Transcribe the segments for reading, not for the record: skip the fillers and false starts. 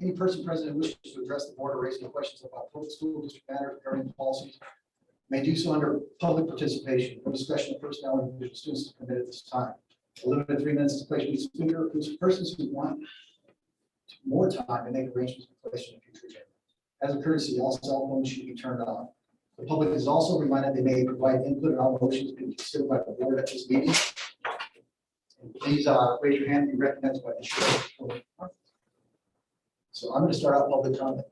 Any person present who wishes to address the board or raise any questions about public school district matters regarding policies may do so under public participation. No discussion of personnel or individual students is permitted at this time. A limit of 3 minutes to place each speaker. Persons who want more time and make arrangements for place in a future agenda. As a courtesy, all cell phones should be turned on. The public is also reminded they may provide input on all motions being considered by the board at this meeting. And please raise your hand and be recognized by the chair. So I'm going to start out public comment.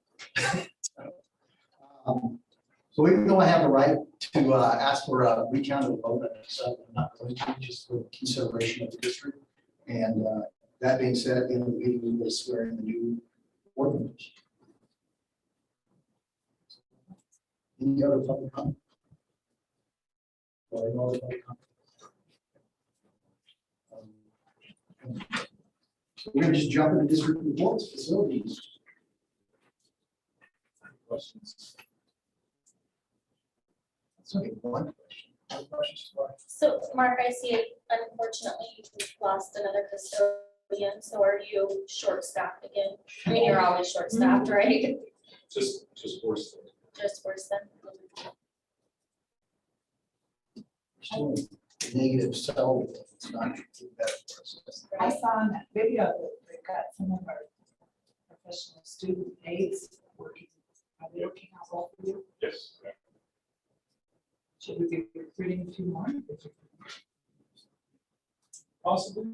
So we know I have the right to ask for a recount of the vote. So I'm not going to just for consideration of the district. And that being said, at the end of the meeting, we will swear in the new board members. Any other public comment? Or no other public comment? So we're going to just jump into district reports, facilities. Questions? That's okay. One question. Other questions? So, Mark, I see it. Unfortunately, you've lost another custodian. So, are you short-staffed again? I mean, you're always short-staffed, right? Just worse. Just worse than. Still negative, so it's not better for us. I saw on that video that they've got some of our professional student aides working. Are they working out well for you? Yes. Should we be recruiting a few more? Possibly.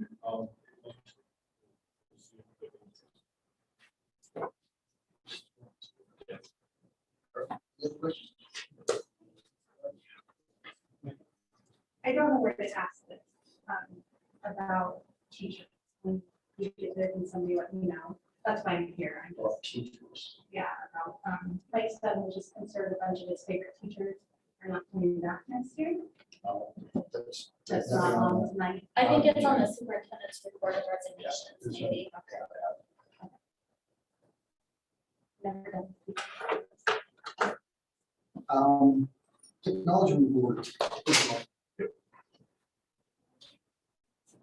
Good question. I don't know where to ask this about teachers. When you get there and somebody let me know, that's why I'm here. I'm About just, teachers. yeah, about, like said, we just considered a bunch of his favorite teachers are not coming back next year. That's not on tonight. I think it's on the superintendent's report of resignations, maybe. Never done. Technology report.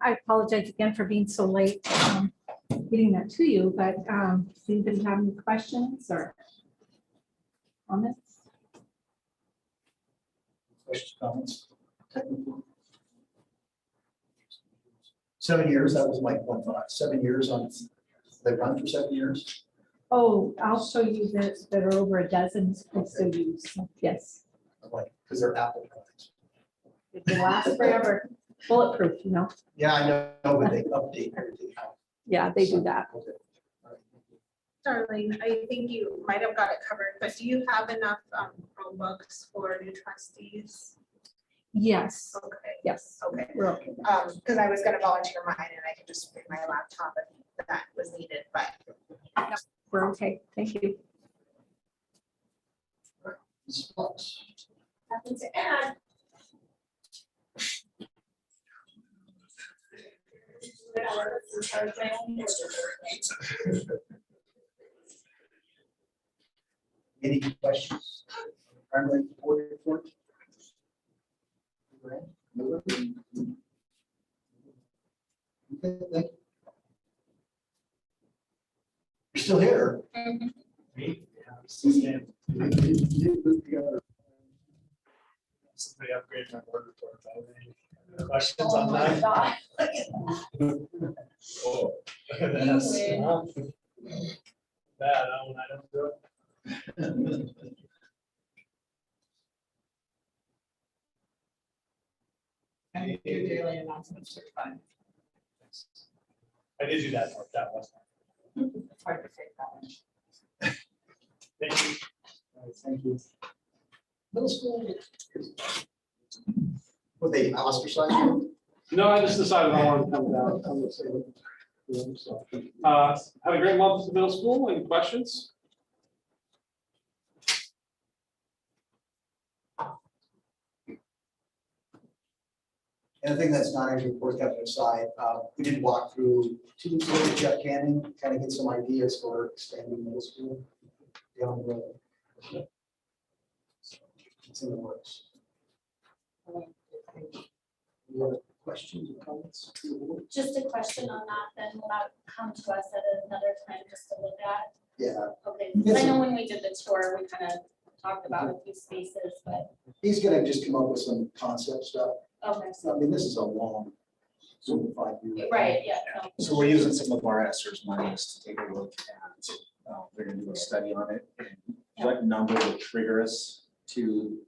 I apologize again for being so late getting that to you, but does anybody have any questions or comments? Questions, comments? Technical. 7 years, that was like 7 years on, they run for 7 years. Oh, I'll show you that are over a dozen custodians. Yes, I'm like, because they're Apple products. they last forever. Bulletproof, you know? Yeah, I know, but they update everything. Yeah, they do that. Okay. All right. Darlene, I think you might have got it covered, but do you have enough Chromebooks for new trustees? Yes, Okay, yes. okay. We're okay. Because I was gonna volunteer mine and I can just bring my laptop if that was needed, but We're okay. Thank you. Mrs. Fox. Nothing to add. Any questions? Primary board report? No? Okay, thank you. You're still here. You did put together. Somebody upgraded my board report. Questions on that? Oh. That's bad, when I don't do it. And you do daily announcements are fine. I did do that part, that was. It's hard to say that. Thank you. All right, thank you. Middle school. Were they ostracized? No, I just decided I wanted to come down. I'm gonna say it. So, had a great month at the middle school. Any questions? Anything that's not actually report kept aside, we did walk through 2 weeks ago with Jeff Canning, kind of get some ideas for expanding middle school down the road. So, it's in the works. Any other questions or comments? Just a question on that, then will that come to us at another time just to look at? Yeah, Okay, 'cause I know when we did the tour, we kind of talked about a few spaces, but, he's gonna just come up with some concept stuff. okay, I mean, this is a long, sort of 5 year. right, yeah. no. So we're using some of our ESSER's monies to take a look at, we're gonna do a study on it, and what number would trigger us to.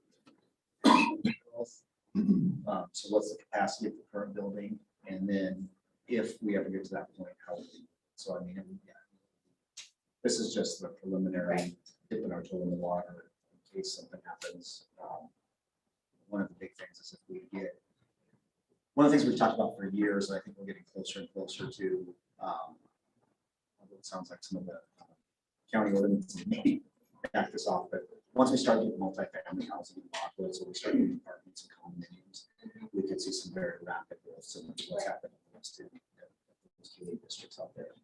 So what's the capacity of the current building, and then if we ever get to that point, how would we, so I mean, yeah. This is just the preliminary, Right. dipping our toe in the water in case something happens. One of the big things is if we get, one of the things we've talked about for years, and I think we're getting closer and closer to, it sounds like some of the county ordinances may back this off, but once we start getting multifamily housing in Lockwood, so we start getting apartments and condominiums, we could see some very rapid growth, similar to what's happening in the rest of those key districts out there.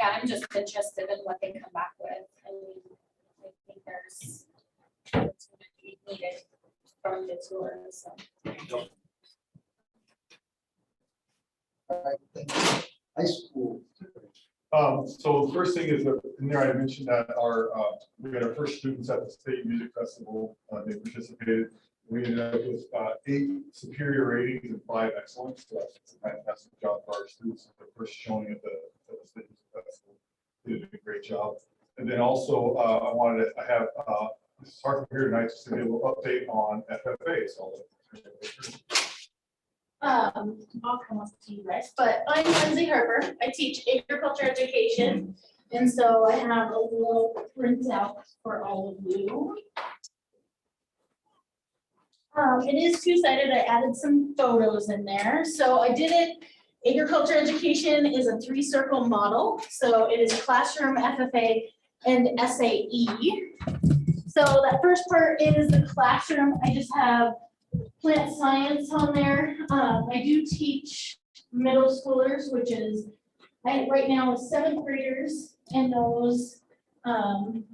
Yeah, I'm just interested in what they come back with, and I think there's it's gonna be needed from the tour, so. All right, thank you. High school. So the first thing is that in there, I mentioned that we had our first students at the State Music Festival. They participated. We ended up with 8 superior ratings and 5 excellence. So that's a fantastic job for our students. The first showing at the State Music Festival. They did a great job. And then also, I have Mrs. Harper here tonight just to give a little update on FFA. So I'll come up to you guys, but I'm Lindsay Harper. I teach agriculture education. And so I have a little printout for all of you. It is two-sided. I added some photos in there. So I did it. Agriculture education is a 3-circle model. So it is classroom, FFA, and SAE. So that first part is the classroom. I just have plant science on there. I do teach middle schoolers, which is right now with 7th graders, and those 7th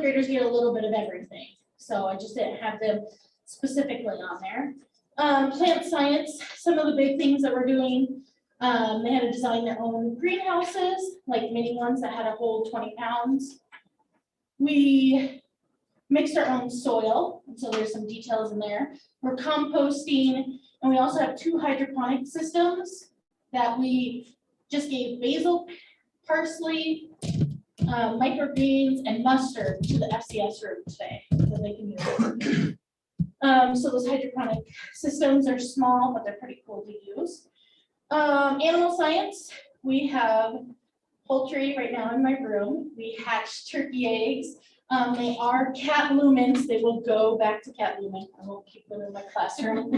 graders get a little bit of everything. So I just didn't have them specifically on there. Plant science, some of the big things that we're doing, they had to design their own greenhouses, like mini ones that had to hold 20 pounds. We mixed our own soil, and so there's some details in there. We're composting, and we also have 2 hydroponic systems that we just gave basil, parsley, microgreens, and mustard to the FCS room today, so they can use it. So those hydroponic systems are small, but they're pretty cool to use. Animal science, we have poultry right now in my room. We hatched turkey eggs. They are cat lumens. They will go back to cat lumen. I won't keep them in my classroom.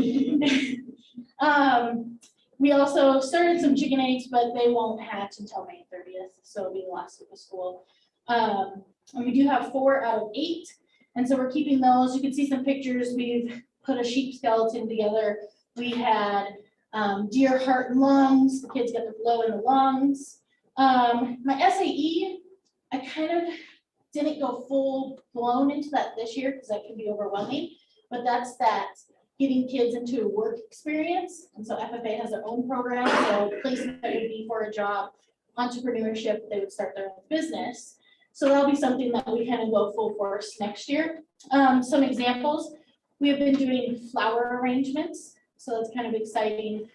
We also started some chicken eggs, but they won't hatch until May 30th, so it'll be the last week of school. And we do have 4 out of 8, and so we're keeping those. You can see some pictures. We've put a sheep skeleton together. We had deer heart and lungs. The kids got to blow in the lungs. My SAE, I kind of didn't go full blown into that this year because that can be overwhelming, but that's that getting kids into a work experience. And so FFA has their own program, so placement would be for a job, entrepreneurship, they would start their own business. So that'll be something that we kind of go full force next year. Some examples, we have been doing flower arrangements, so that's kind of exciting.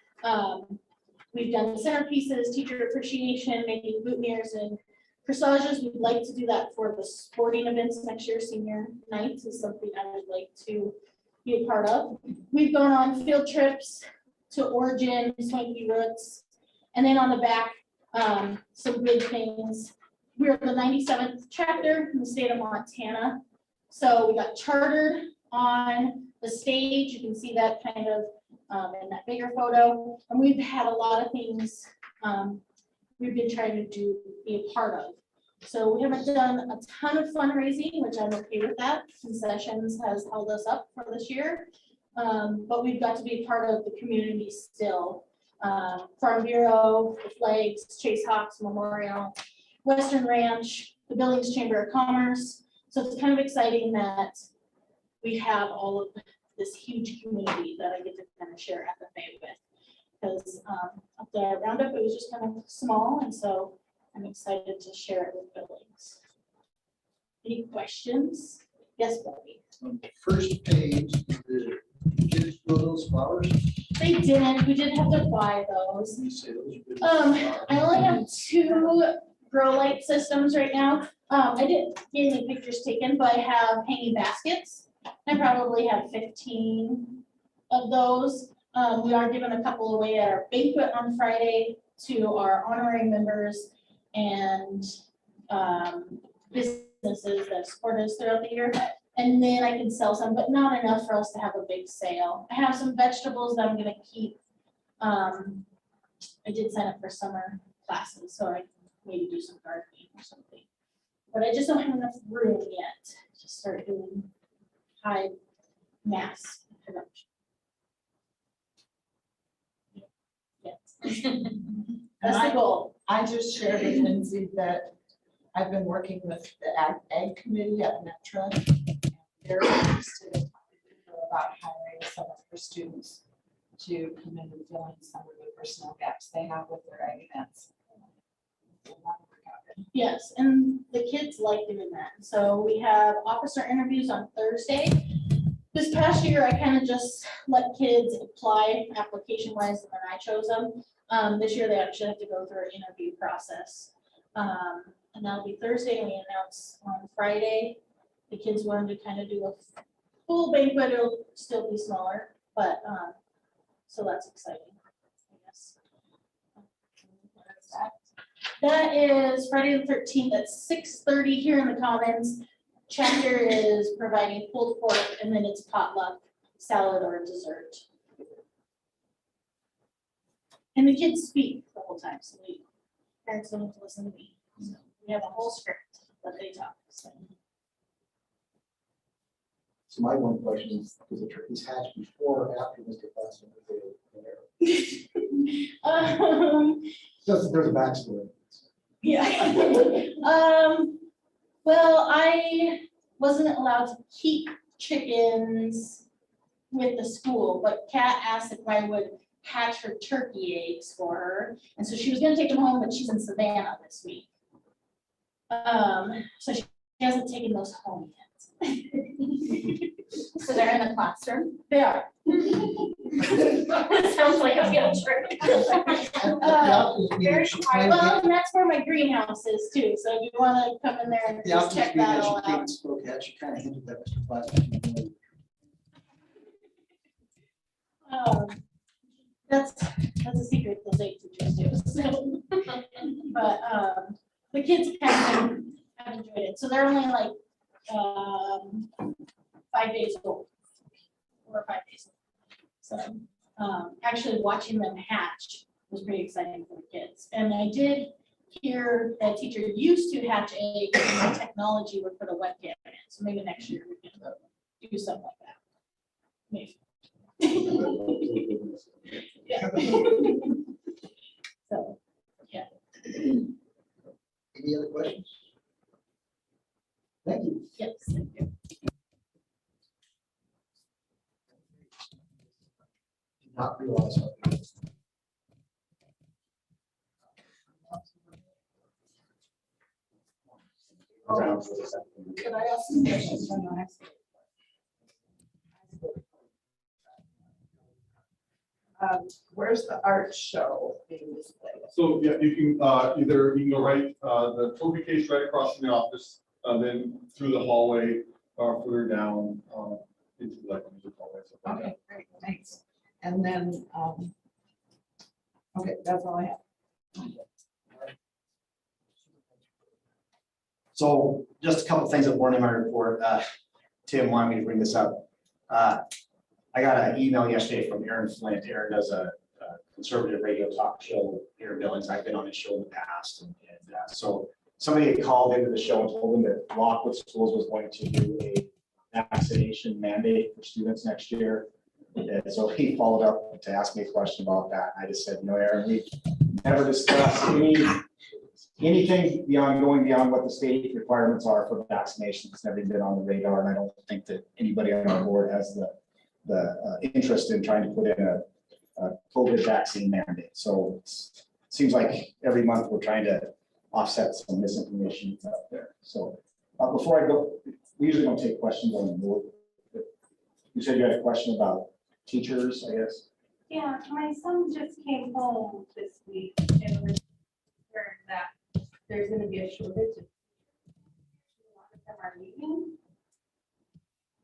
We've done centerpieces, teacher appreciation, making boutonnieres and corsages. We'd like to do that for the sporting events next year. Senior nights is something I would like to be a part of. We've gone on field trips to Origin, Swanky Roots, and then on the back, some big things. We're the 97th chapter in the state of Montana. So we got chartered on the stage. You can see that kind of in that bigger photo. And we've had a lot of things we've been trying to be a part of. So we haven't done a ton of fundraising, which I'm okay with that. Concessions has held us up for this year. But we've got to be part of the community still. Farm Bureau, the Flags, Chase Hawks Memorial, Western Ranch, the Billings Chamber of Commerce. So it's kind of exciting that we have all of this huge community that I get to kind of share FFA with. Because at the roundup, it was just kind of small, and so I'm excited to share it with Billings. Any questions? Yes, Bobby? On the first page, the kids grow those flowers. They didn't, we did have to buy those. You say those are good. I only have 2 grow light systems right now. I didn't get any pictures taken, but I have hanging baskets. I probably have 15 of those. We are giving a couple away at our banquet on Friday to our honorary members and businesses that support us throughout the year. And then I can sell some, but not enough for us to have a big sale. I have some vegetables that I'm gonna keep. I did sign up for summer classes, so I maybe do some gardening or something. But I just don't have enough room yet to start doing high mass production. Yes. That's the goal. I just shared with Lindsay that I've been working with the ag committee at Metra. They're interested in talking about hiring some of their students to come in and fill in some of the personnel gaps they have with their ag events. Yes, and the kids like doing that. So we have officer interviews on Thursday. This past year, I kind of just let kids apply application wise, and then I chose them. This year, they actually have to go through an interview process. And that'll be Thursday, and we announce on Friday. The kids wanted to kind of do a full banquet. It'll still be smaller, but so that's exciting, I guess. That is Friday the 13th at 6:30 here in the Commons. Chapter is providing pulled pork, and then it's potluck, salad, or dessert. And the kids speak the whole time, so the parents don't have to listen to me. So we have a whole script that they talk. So. So my one question is, does the turkeys hatch before or after Mr. Classen? There's a backstory. Yeah. Well, I wasn't allowed to keep chickens with the school, but Kat asked if I would hatch her turkey eggs for her. And so she was gonna take them home, but she's in Savannah this week. So she hasn't taken those home yet. So they're in the classroom? They are. Sounds like a field trip. Very quiet. Well, and that's where my greenhouse is too, so if you wanna come in there and The just optics check being that that all you out. can't spoke at, you kind of hinted that Mr. Classen. That's a secret the state teachers do, so. But, the kids kind of have enjoyed it, so they're only like, 5 days old. 4 or 5 days old. So, actually watching them hatch was pretty exciting for the kids. And I did hear that teacher used to hatch eggs and the technology would put a webcam in, so maybe next year we can do something like that. Maybe. Yeah. So, yeah. Any other questions? Thank you. Yes, thank you. Did not realize how big it is. Could I ask some questions on the high school? Where's the art show being displayed? So, yeah, you can, you can go right, the trophy case right across from the office, then through the hallway, further down, into like music hallway. stuff like that. Okay, great, thanks. And then, okay, that's all I have. So just a couple of things that weren't in my report. Tim wanted me to bring this up. I got an email yesterday from Aaron Flint. Aaron does a conservative radio talk show here in Billings. I've been on his show in the past. And so somebody had called into the show and told him that Lockwood Schools was going to do a vaccination mandate for students next year. And so he followed up to ask me a question about that. I just said, Aaron, we never discussed anything going beyond what the state requirements are for vaccination. It's never been on the radar, and I don't think that anybody on our board has the interest in trying to put in a COVID vaccine mandate. So it seems like every month we're trying to offset some misinformation that's out there. So before I go, we usually don't take questions on the board. You said you had a question about teachers, I guess. Yeah, my son just came home this week and was concerned that there's gonna be a shortage of a lot of them are leaving.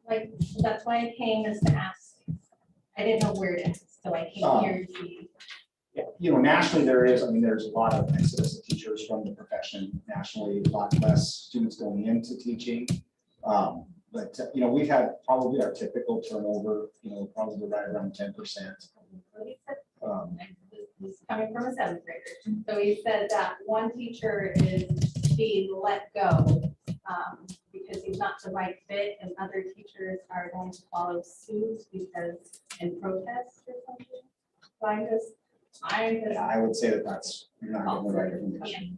Like, that's why I came is to ask. I didn't know where to ask, so I came here to see. Yeah, you know, nationally there's a lot of exodus of teachers from the profession. Nationally, a lot less students going into teaching. But you know, we've had probably our typical turnover, you know, probably right around 10%. He's coming from a seventh grader. So he said that one teacher is being let go because he's not the right fit, and other teachers are going to follow suit because in protest or something. So Yeah, I would say that that's not getting the right information.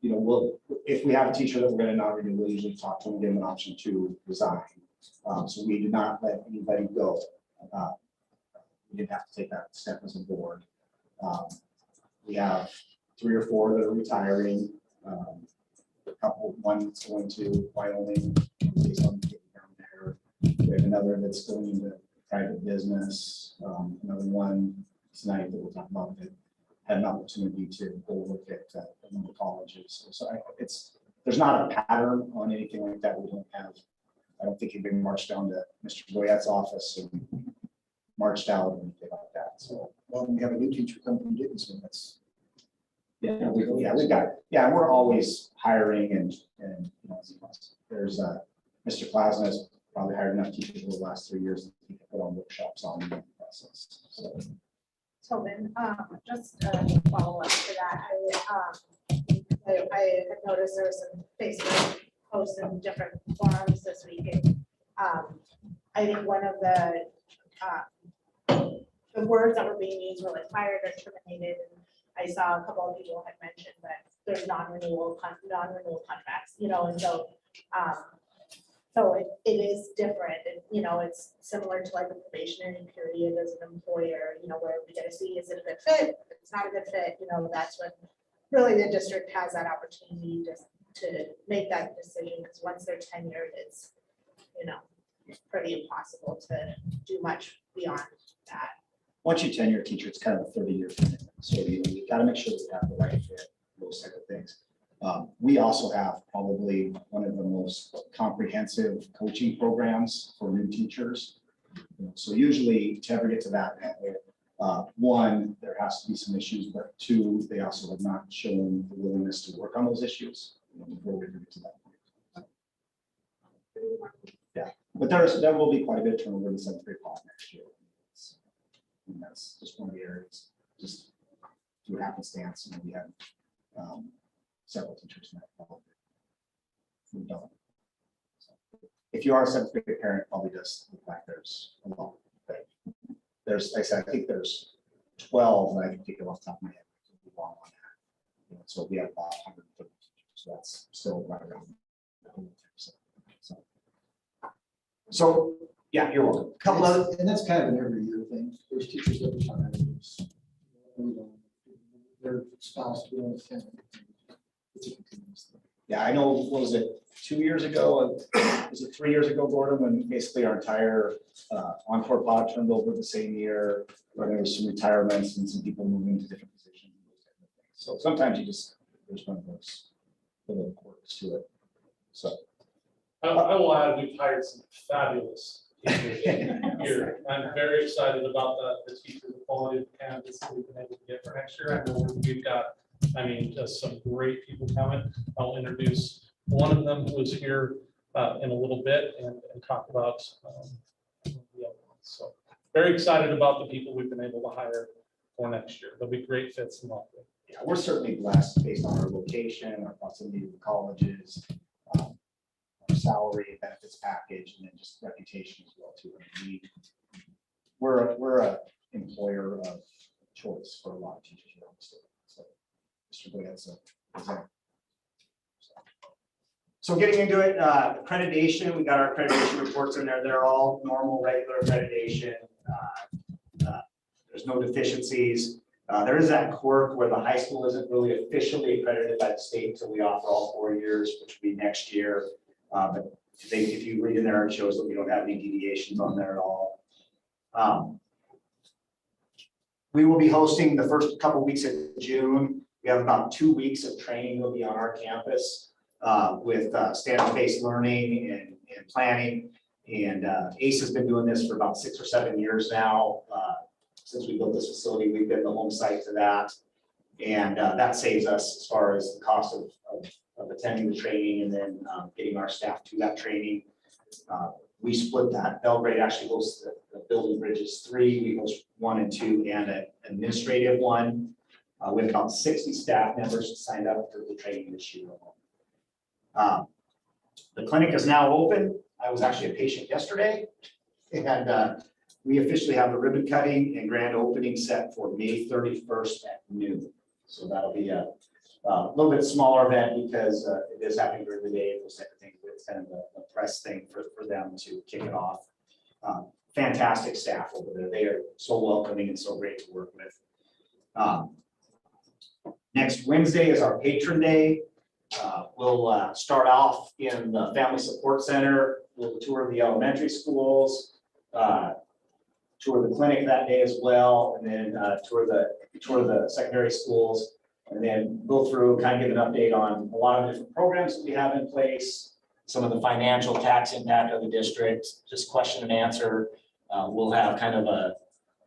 You know, if we have a teacher that we're going to not renew, we'll usually talk to them, give them an option to resign. So we did not let anybody go. We didn't have to take that step as a board. We have 3 or 4 that are retiring. A couple, one's going to Wyoming, based on getting down there. We have another that's going into private business. Another one tonight that we'll talk about that had an opportunity to go look at one of the colleges. So there's not a pattern on anything like that. We don't have. I don't think he'd been marched down to Mr. Goyette's office and marched out or anything like that. So Well, we have a new teacher coming from Dickinson. That's we're always hiring and you know, there's Mr. Klasner has probably hired enough teachers over the last 3 years that he can put on workshops on the process. So. Tobin, just a follow-up to that. I had noticed there was some Facebook posts in different forums this week. And, I think one of the words that were being used were like fired or terminated. And I saw a couple of people had mentioned that there's non-renewal contracts, you know, and so so it is different, and you know, it's similar to like a probationary period as an employer, you know, where we gotta see, is it a good fit? If it's not a good fit, you know, that's when really the district has that opportunity to make that decision, because once they're tenured, it's, you know, it's pretty impossible to do much beyond that. Once you tenure a teacher, it's kind of a 30-year commitment. So you got to make sure that you have the right fit, those type of things. We also have probably one of the most comprehensive coaching programs for new teachers. So usually to ever get to that, one, there has to be some issues, but 2, they also have not shown the willingness to work on those issues before we get to that point. Yeah, but there will be quite a bit of turnover in the 7th grade class next year. And that's just one of the areas, just through happenstance, and we have several teachers in that fall. If you are a 7th grade parent, probably does look like there's a lot. There's, like I said, I think there's 12 that I can think of off the top of my head. So we have about 130 teachers, so that's still right around 110%. So yeah, you're welcome. couple of, and that's kind of an every year thing. There's teachers that retire. Their spouse doing the thing. It's a continuous thing. Yeah, I know, what was it, 2 years ago, was it 3 years ago, Gordon, when basically our entire Encore pod turned over the same year, where there was some retirements and some people moving to different positions. So sometimes there's one of those little quirks to it. So. I will add, we've hired some fabulous teachers here. I'm very excited about the teacher, the quality of candidates that we've been able to get for next year. I know we've got, I mean, just some great people coming. I'll introduce one of them who is here in a little bit and talk about the other ones. So very excited about the people we've been able to hire for next year. They'll be great fits in all. Yeah, we're certainly blessed based on our location, our proximity to the colleges, our salary, benefits package, and then just reputation as well too. I mean, we're a employer of choice for a lot of teachers around the state. So Mr. Goyette, So getting into it, accreditation, we got our accreditation reports in there. They're all normal, regular accreditation. There's no deficiencies. There is that quirk where the high school isn't really officially accredited by the state until we offer all 4 years, which will be next year. But if you read in there, it shows that we don't have any deviations on there at all. We will be hosting the first couple weeks of June. We have about 2 weeks of training will be on our campus with standards-based learning and planning. And ACE has been doing this for about 6 or 7 years now. Since we built this facility, we've been the home site to that. And that saves us as far as the cost of attending the training and then getting our staff to that training. We split that. Belgrade actually hosts the Building Bridges 3. We host 1 and 2 and an administrative one. We have about 60 staff members signed up for the training this year. The clinic is now open. I was actually a patient yesterday, and we officially have the ribbon cutting and grand opening set for May 31st at noon. So that'll be a little bit smaller event because it is happening during the day, those type of things. It's kind of a press thing for them to kick it off. Fantastic staff over there. They are so welcoming and so great to work with. Next Wednesday is our patron day. We'll start off in the Family Support Center. We'll tour the elementary schools, tour the clinic that day as well, and then tour the secondary schools, and then go through, kind of give an update on a lot of different programs that we have in place, some of the financial tax impact of the district, just question and answer. We'll have kind of a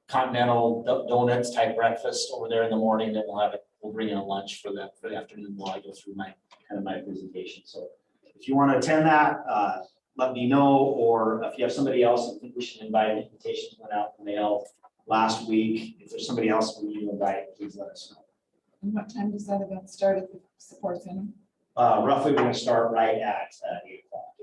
continental donuts type breakfast over there in the morning. Then we'll bring in a lunch for the afternoon while I go through my presentation. So if you want to attend that, let me know, or if you have somebody else, I think we should invite. Invitations went out in the mail last week. If there's somebody else we need to invite, please let us know. And what time does that event start at the support center? Roughly, we're going to start right at 8 o'clock,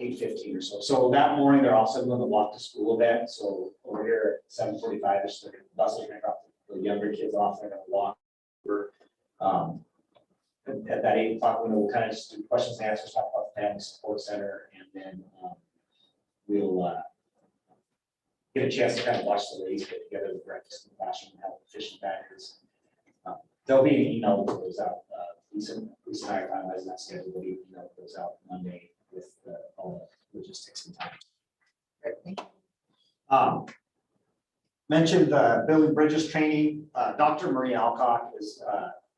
8:15 or so. So that morning, they're also doing the walk to school event. So over here at 7:45, the buses are going to drop the younger kids off. They're going to walk over. At that 8 o'clock window, we'll kind of just do questions and answers, talk about the Family Support Center, and then we'll get a chance to kind of watch the ladies get together with breakfast in the classroom and how efficient that is. There'll be an email that goes out. Lisa and I are finalizing that schedule. There'll be an email that goes out Monday with all the logistics and time. Great, thank you. Mentioned the Building Bridges training. Dr. Marie Alcock is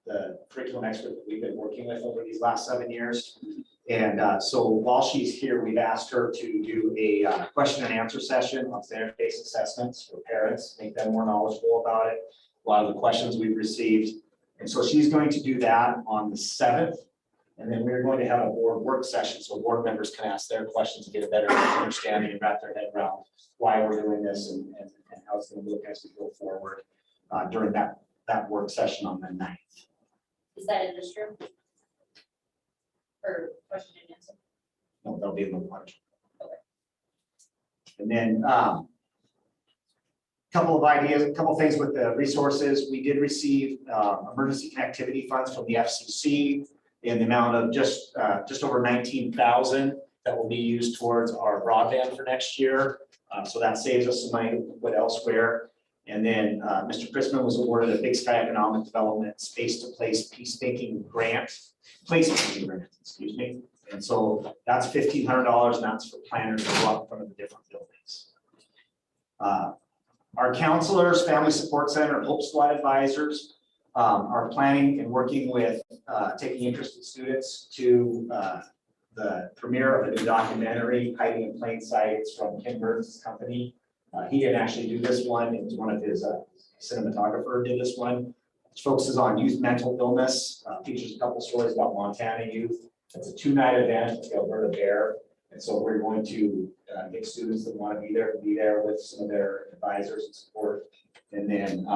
the curriculum expert that we've been working with over these last 7 years. And so while she's here, we've asked her to do a question and answer session on standards-based assessments for parents, make them more knowledgeable about it. A lot of the questions we've received. And so she's going to do that on the 7th. And then we're going to have a board work session so board members can ask their questions and get a better understanding and wrap their head around why we're doing this and how it's going to look as we go forward during that work session on the 9th. Is that in this room? Or question and answer? No, they'll be in the lunch. Okay. And then couple of ideas, a couple of things with the resources. We did receive emergency connectivity funds from the FCC in the amount of just over $19,000 that will be used towards our broadband for next year. So that saves us some money to put elsewhere. And then Mr. Chrisman was awarded a Big Sky Economic Development Space to Place Peacemaking Grant, excuse me. And so that's $1,500, and that's for planners to go out in front of the different buildings. Our counselors, Family Support Center, and Hope Squad advisors are planning and working with taking interested students to the premiere of a new documentary, Hiding in Plain Sight. It's from Ken Burns' company. He didn't actually do this one. It was one of his cinematographer did this one. It focuses on youth mental illness, features a couple stories about Montana youth. It's a 2-night event at the Alberta Bear. And so we're going to get students that want to be there with some of their advisors and support. And then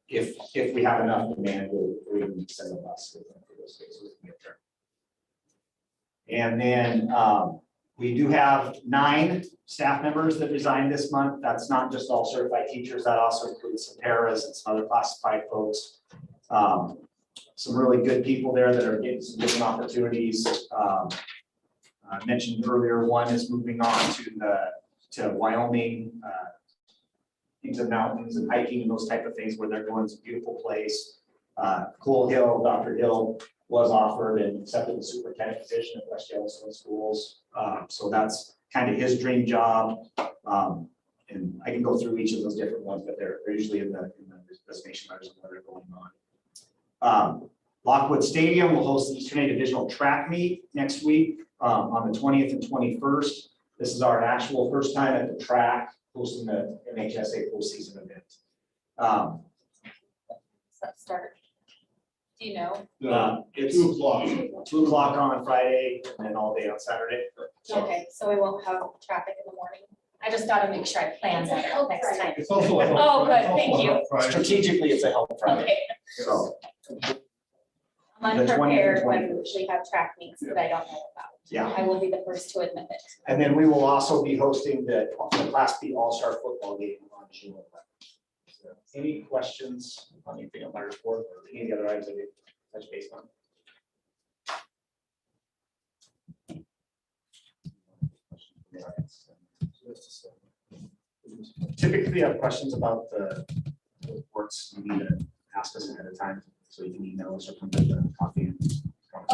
if we have enough demand, we'll even send a bus with them for those days so we can get there. And then we do have 9 staff members that resigned this month. That's not just all certified teachers. That also includes some paras and some other classified folks. Some really good people there that are getting some different opportunities. I mentioned earlier, one is moving on to Wyoming, into mountains and hiking and those type of things where they're going. It's a beautiful place. Cole Hill, Dr. Hill was offered and accepted the superintendent position at West Yellowstone Schools. So that's kind of his dream job. And I can go through each of those different ones, but they're usually in the destination letters of where they're going on. Lockwood Stadium will host the Eastern A Divisional Track Meet next week on the 20th and 21st. This is our actual first time at the track hosting the MHSA postseason event. Does that start? Do you know? It's 2 o'clock. 2 o'clock on Friday and then all day on Saturday. Okay, so we won't have traffic in the morning. I just gotta make sure I plan that out next time. It's also a help. Oh, good, it's also thank a you. help Friday. Strategically, it's a help Friday. Okay, So, I'm The 20th and unprepared when 21st. we have track meets that I don't know about. yeah. I will be the first to admit it. And then we will also be hosting the Class B All-Star Football game on June 11th. So, any questions on anything on my report or any other items that we touch base on? Typically, you have questions about the reports, you need to ask us ahead of time, so you can email us or come to the coffee. and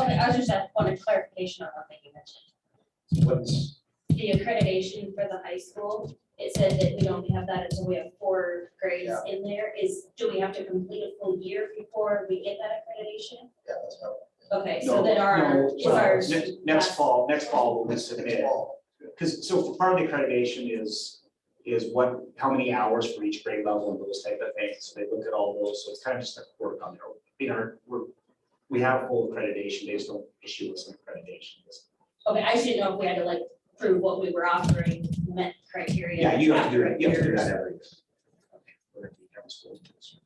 Okay, I was just wanted clarification on one thing you mentioned. What's, The accreditation for the high school, it said that we don't have that until we have 4 grades in there. Do we have to complete a full year before we get that accreditation? Yeah, that's how. Okay, so then next fall we'll submit. Because, so for part of the accreditation is how many hours for each grade level and those type of things. So they look at all those, so it's kind of just a work on there. We have full accreditation, they just don't issue us an accreditation. Okay, I just didn't know if we had to like prove what we were offering met criteria. Yeah, you have to do after it, you have to do years. that every year. We're gonna keep every school to this.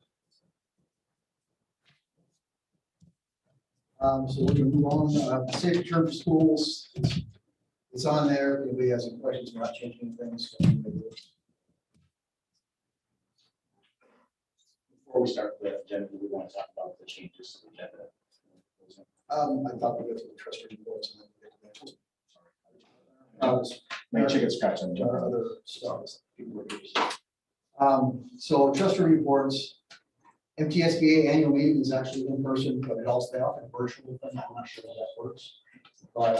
So we're gonna move on, safe return to schools, it's on there, if anybody has any questions, we're not changing things. Before we start the agenda, we want to talk about the changes to the agenda. I thought we'd go through the trustee reports and then we'd get to that. My chicken scratch on Other stuff. So trustee reports, MTSBA annual meeting is actually in person, but it also, they often virtual, but I'm not sure how that works. But,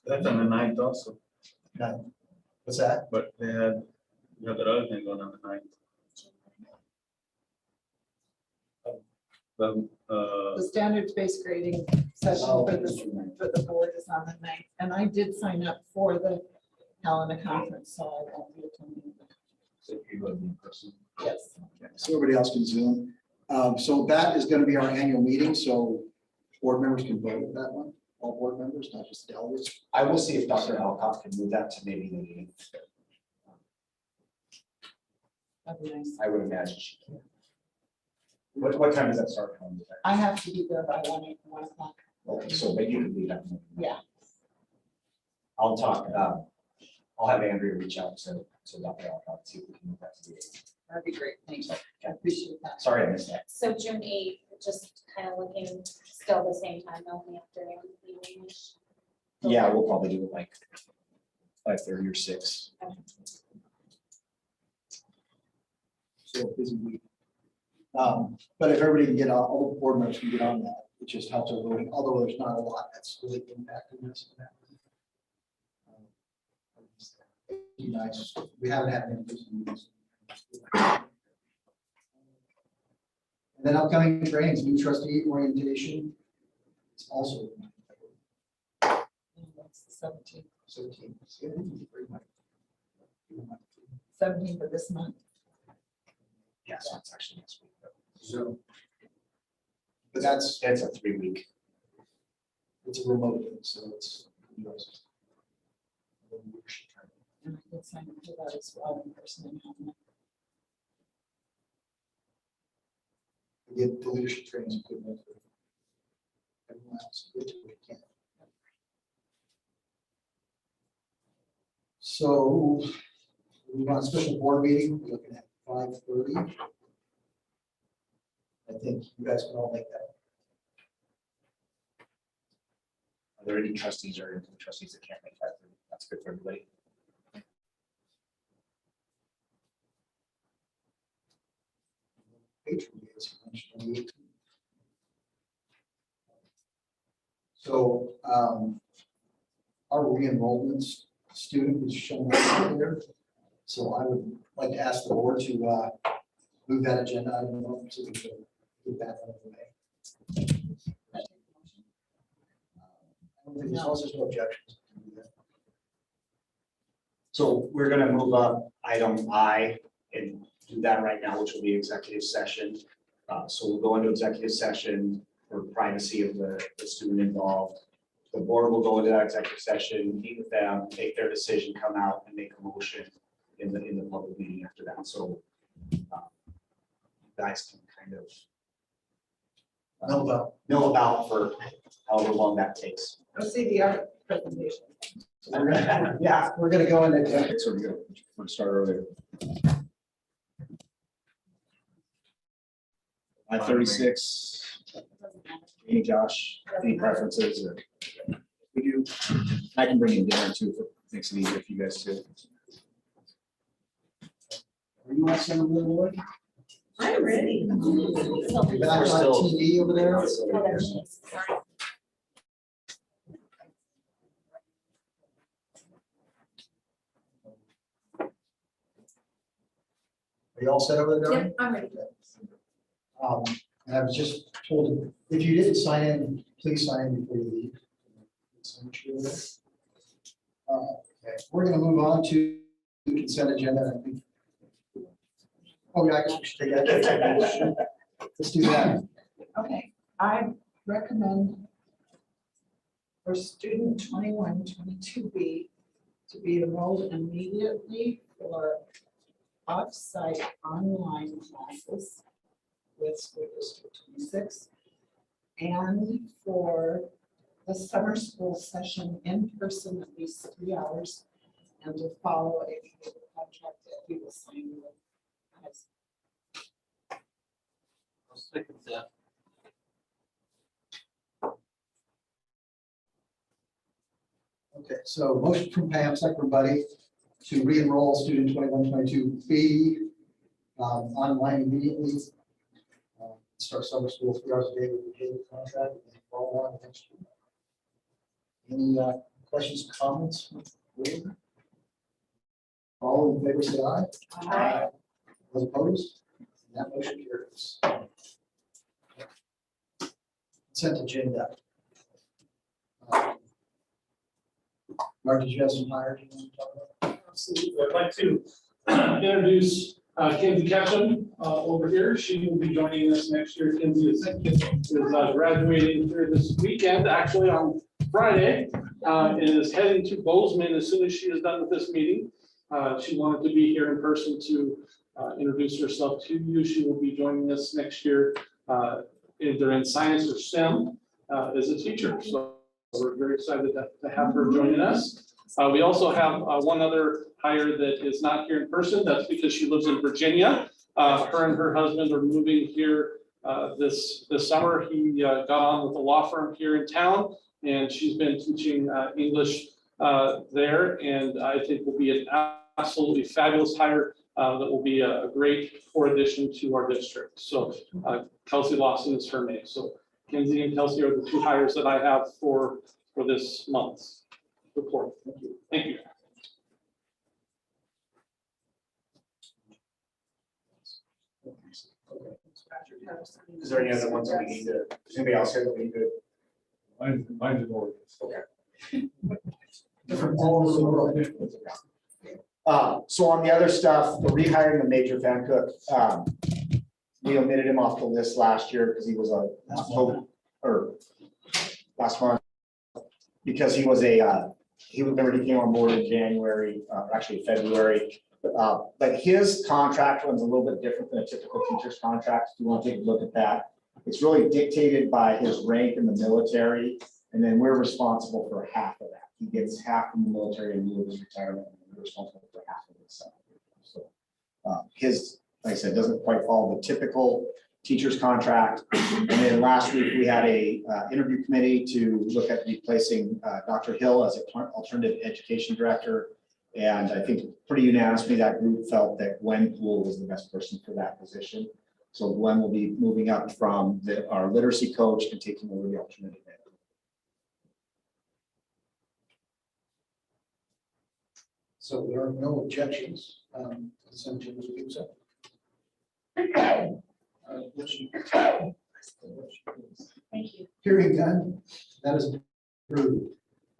That's on the 9th also, what's that? but they had, you have that other thing going on the 9th. The standards-based grading session for the board is on the 9th, and I did sign up for the Helena conference, so I won't be attending. So you go in person. Yes. So everybody else can Zoom. So that is gonna be our annual meeting, so board members can vote at that one, all board members, not just delegates. I will see if Dr. Alcott can move that to maybe the meeting. That'd be nice. I would imagine she can. What time does that start? I have to be there by 1 o'clock. Okay, so maybe you can leave that. Yeah. I'll talk, I'll have Andrea reach out to Dr. Alcott, see if we can move that to the meeting. That'd be great. Thanks. I appreciate that. Sorry, I missed that. So June 8th, just kind of looking still the same time, only afternoon, evening-ish. Yeah, we'll probably do it like 5:30 or 6. So busy week. But if everybody can get on, all the board members can get on that, it just helps our voting, although there's not a lot that's really impacting this. Be nice, we haven't had any busy meetings. And then upcoming trainings, new trustee orientation. It's also. That's the 17th. 17. See, I think it's pretty much- 17th of this month. Yeah, so it's actually next week. So. But that's, It's a 3-week. it's a remote, thing, so it's. And I did sign up for that as well in person in Helena. We get the leadership trainings equipment. Everyone else, we do what we can. So, we want a special board meeting, we're looking at 5:30. I think you guys can all make that. Are there any trustees or incoming trustees that can't make 5:30? That's good for everybody. Patron days, mentioned on the 18th. So our re-enrollment student is shown up there. So I would like to ask the board to move that agenda item up so we can get that out of the way. I don't think there's also no objections. So we're gonna move up item I and do that right now, which will be executive session. So we'll go into executive session for privacy of the student involved. The board will go into that executive session, meet with them, make their decision, come out and make a motion in the public meeting after that. So you guys can kind of know about for however long that takes. Go see the art presentation. So we're gonna go into executive. So we're start earlier. 5:36. Hey, Josh, any preferences or? We do. I can bring in dinner too, if it makes it easier if you guys do. Are you on some of the board? I'm ready. You're back on TV over there? Are you all set over there? Yep, I'm ready. And I was just told, if you didn't sign in, please sign in before you leave. Okay, we're gonna move on to the consent agenda, I think. Oh, yeah, I guess we should take that. Let's do that. Okay, I recommend for student 21-22B to be enrolled immediately for off-site online classes with School District 26 and for the summer school session in person at least 3 hours and to follow a cable contract that we will sign with us. I'll second that. Okay, so motion from Pam, second from Buddy, to re-enroll student 21-22B online immediately. Start summer school 3 hours a day with the cable contract and follow on next year. Any questions, comments? All in favor, say aye. Aye. Those opposed? That motion carries. Consent agenda. Mark, did you have some hires you want to talk about? Absolutely. I'd like to introduce Kinsey Ketchum over here. She will be joining us next year. Kinsey is graduating here this weekend, actually on Friday, and is heading to Bozeman as soon as she is done with this meeting. She wanted to be here in person to introduce herself to you. She will be joining us next year either in science or STEM as a teacher. So we're very excited to have her joining us. We also have one other hire that is not here in person. That's because she lives in Virginia. Her and her husband are moving here this summer. He got on with a law firm here in town, and she's been teaching English there. And I think will be an absolutely fabulous hire that will be a great core addition to our district. So Kelsey Lawson is her name. So Kinsey and Kelsey are the two hires that I have for this month's report. Thank you. Thank you. Is there any other ones that we need to, is anybody else here that we need to? Mine's in order. Okay. Different all over the world. So on the other stuff, the rehiring of Major Van Cook, we omitted him off the list last year because he was last month, because he was remember he came on board in January, actually February. But his contract runs a little bit different than a typical teacher's contract. If you want to take a look at that, it's really dictated by his rank in the military, and then we're responsible for half of that. He gets half from the military in lieu of his retirement, and we're responsible for half of his salary. So his, like I said, doesn't quite follow the typical teacher's contract. And then last week, we had a interview committee to look at replacing Dr. Hill as an alternative education director. And I think pretty unanimously, that group felt that Gwen Poole was the best person for that position. So Gwen will be moving up from our literacy coach and taking over the alternative ed. So there are no objections. Consent agenda is accepted. Thank you. Hearing none, that is approved.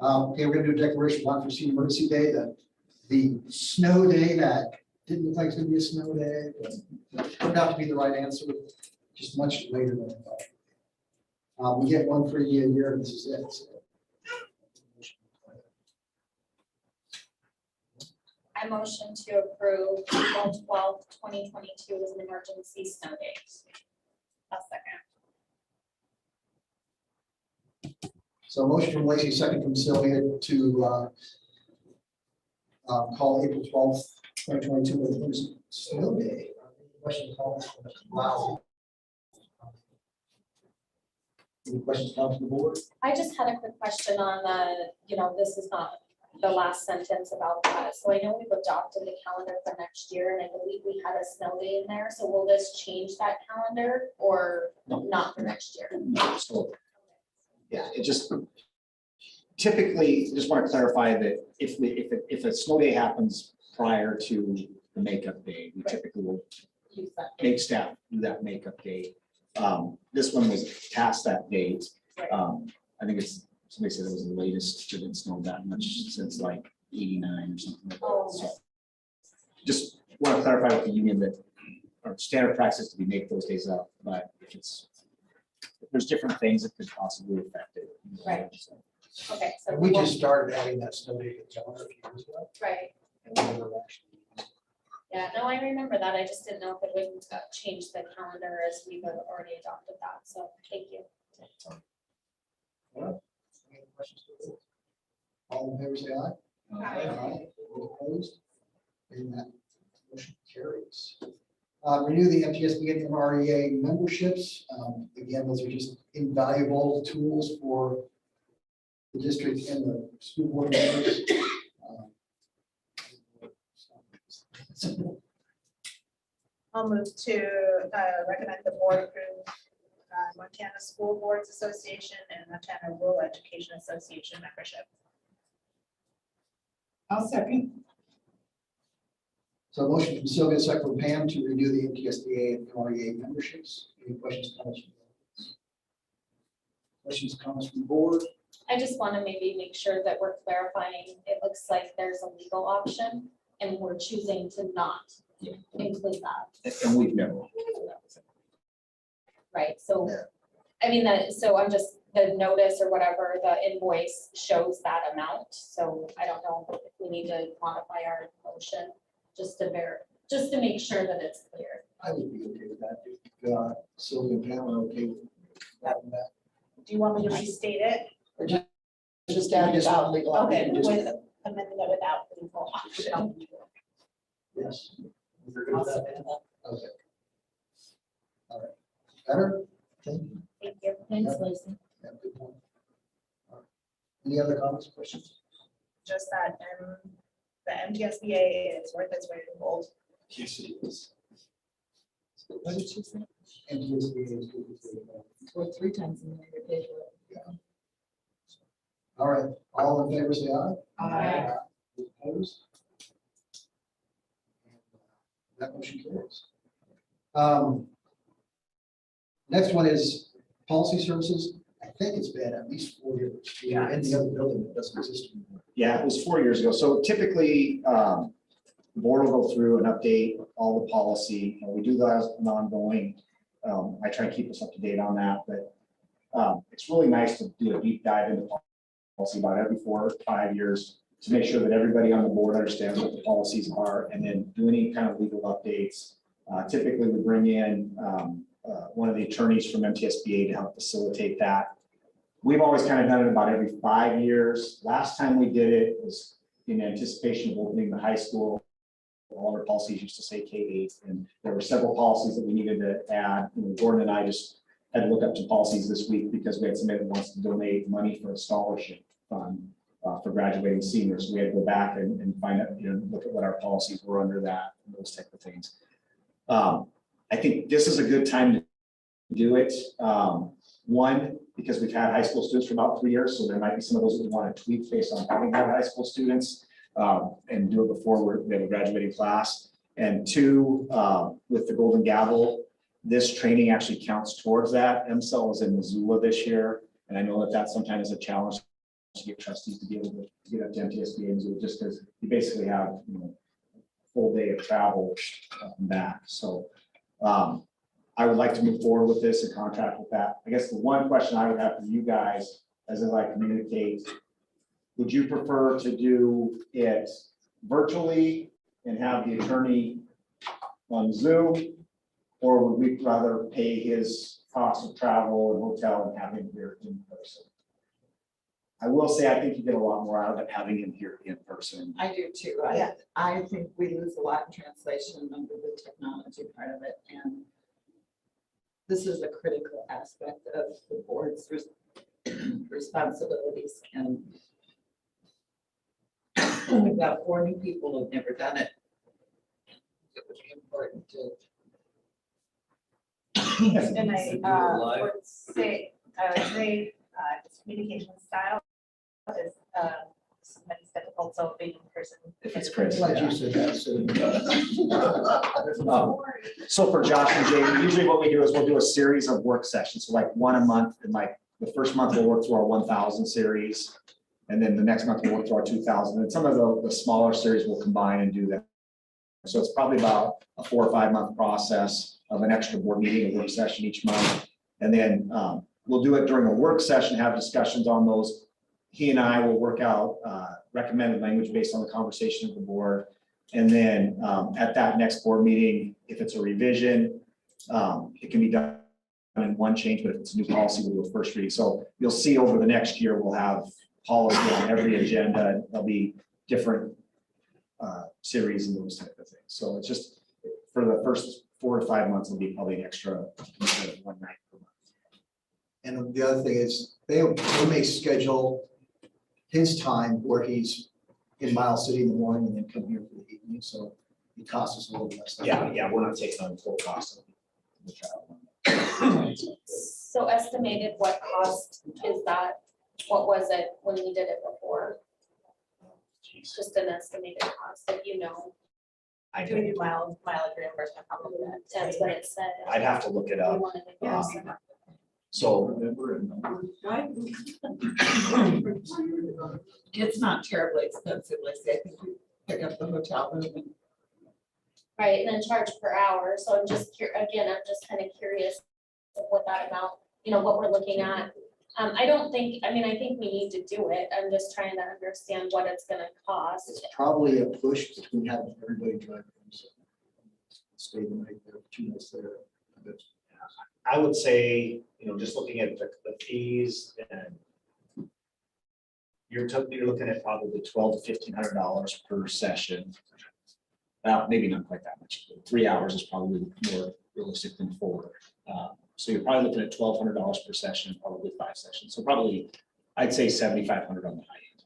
Okay, we're gonna do a declaration of unforeseen emergency day, the snow day that didn't look like it's gonna be a snow day, but turned out to be the right answer, just much later than I thought. We get one for a year, and this is it. So. I motion to approve April 12th, 2022 as an emergency snow day. A second. So a motion from Lacey, second from Sylvia to call April 12th, 2022 as emergency snow day. Questions, comments? Wow. Any questions, comments from the board? I just had a quick question on this is not the last sentence about that. So I know we've adopted the calendar for next year, and I believe we had a snow day in there. So will this change that calendar or not for next year? So, yeah, it just typically, just want to clarify that if a snow day happens prior to the makeup day, we typically will make staff do that makeup day. This one was past that date. I think somebody said it was the latest, it didn't snow that much since like 89 or something like that. So just want to clarify with the union that our standard practice to be make those days up, but if there's different things that could possibly affect it. Right. So, Okay, so We just started adding that snow day to the calendar a few years ago. right. And we never actually. Yeah, no, I remember that. I just didn't know if it would change the calendar as we've already adopted that. So thank you. Any questions? All in favor, say aye. Aye. All opposed? And that motion carries. Renew the MTSB and MREA memberships. Again, those are just invaluable tools for the district and the school board members. I'll move to recommend the board approve Montana School Boards Association and Montana Rural Education Association membership. I'll second. So a motion from Sylvia, second from Pam to renew the MTSBA and MREA memberships. Any questions, comments? Questions, comments from the board? I just want to maybe make sure that we're clarifying. It looks like there's a legal option and we're choosing to not include that. and we've never. Right, so, Yeah. I mean, so I'm just, the notice or whatever, the invoice shows that amount, so I don't know if we need to modify our motion, just to make sure that it's clear. I would be okay with that. If Sylvia and Pam are okay with that. Do you want me to restate it? Or Just add it out legal. Okay, just- with amending it without the legal option. Yes. You're good with that? Okay. All right. Better? Thank you. Thank you. Thanks, Lacey. Yeah, good point. All right. Any other comments, questions? Just that the MTSBA is worth its weight in gold. Yes, it is. What did you say? MTSBA is good with the, It's worth 3 times in your paper. all right, all in favor, say aye. Aye. Opposed? That motion carries. Next one is policy services. I think it's been at least 4 years. Yeah, In the other building that doesn't exist anymore. Yeah, it was 4 years ago. So typically, the board will go through and update all the policy, and we do that as an ongoing. I try to keep us up to date on that, but it's really nice to do a deep dive into policy about every 4 or 5 years to make sure that everybody on the board understands what the policies are, and then do any kind of legal updates. Typically, we bring in one of the attorneys from MTSBA to help facilitate that. We've always kind of done it about every 5 years. Last time we did it was in anticipation of opening the high school. all our policies used to say K-8, and there were several policies that we needed to add. You know, Gordon and I just had to look up some policies this week because we had somebody that wants to donate money for a scholarship fund for graduating seniors. We had to go back and find out, you know, look at what our policies were under that, and those type of things. I think this is a good time to do it. One, because we've had high school students for about 3 years, so there might be some of those that we want to tweak based on having had high school students and do it before we have a graduating class. And two, with the Golden Gavel, this training actually counts towards that. MCEL is in Missoula this year, and I know that that sometimes is a challenge to get trustees to be able to get up to MTSBA in Missoula, just because you basically have, you know, a full day of travel back. So I would like to move forward with this and contract with that. I guess the one question I would have for you guys, as I communicate, would you prefer to do it virtually and have the attorney on Zoom? Or would we rather pay his cost of travel and hotel and have him here in person? I will say, I think you get a lot more out of it having him here in person. I do too. I think we lose a lot in translation under the technology part of it, and this is a critical aspect of the board's responsibilities, and we've got 4 new people who've never done it. It would be important to. And I would say, this communication style is sometimes difficult, so being in person. If it's Chris. Glad you said that. So for Josh and Jay, usually what we do is we'll do a series of work sessions, so like 1 a month, and like the first month we'll work through our 1,000 series. And then the next month we'll work through our 2,000, and some of the smaller series will combine and do that. So it's probably about a 4 or 5 month process of an extra board meeting, a work session each month. And then we'll do it during a work session, have discussions on those. He and I will work out recommended language based on the conversation of the board. And then at that next board meeting, if it's a revision, it can be done in one change, but if it's a new policy, we'll do a first reading. So you'll see over the next year, we'll have policy on every agenda. There'll be different series and those type of things. So it's just for the first 4 to 5 months, it'll be probably an extra 1 night per month. And the other thing is, they may schedule his time where he's in Miles City in the morning and then come here for the evening, so it costs us a little less. Yeah, we're not taking on full cost of the travel. So estimated, what cost is that? What was it when we did it before? Just an estimated cost that you know. I Do we don't, do mileage reimbursement? Probably that. That's what it said. I'd have to look it We up. wanted to guess. So It's not terribly expensive, like say, I think we pick up the hotel room and Right, and then charge per hour, so I'm just again, I'm just kind of curious of what that amount, you know, what we're looking at. I don't think, I mean, I think we need to do it, I'm just trying to understand what it's gonna cost. It's probably a push between having everybody drive. Stay the night there, 2 nights there. I would say, you know, just looking at the fees, and you're looking at probably $1,200 to $1,500 per session. Maybe not quite that much. 3 hours is probably more realistic than 4. So you're probably looking at $1,200 per session, probably 5 sessions. So probably, I'd say $7,500 on the high end.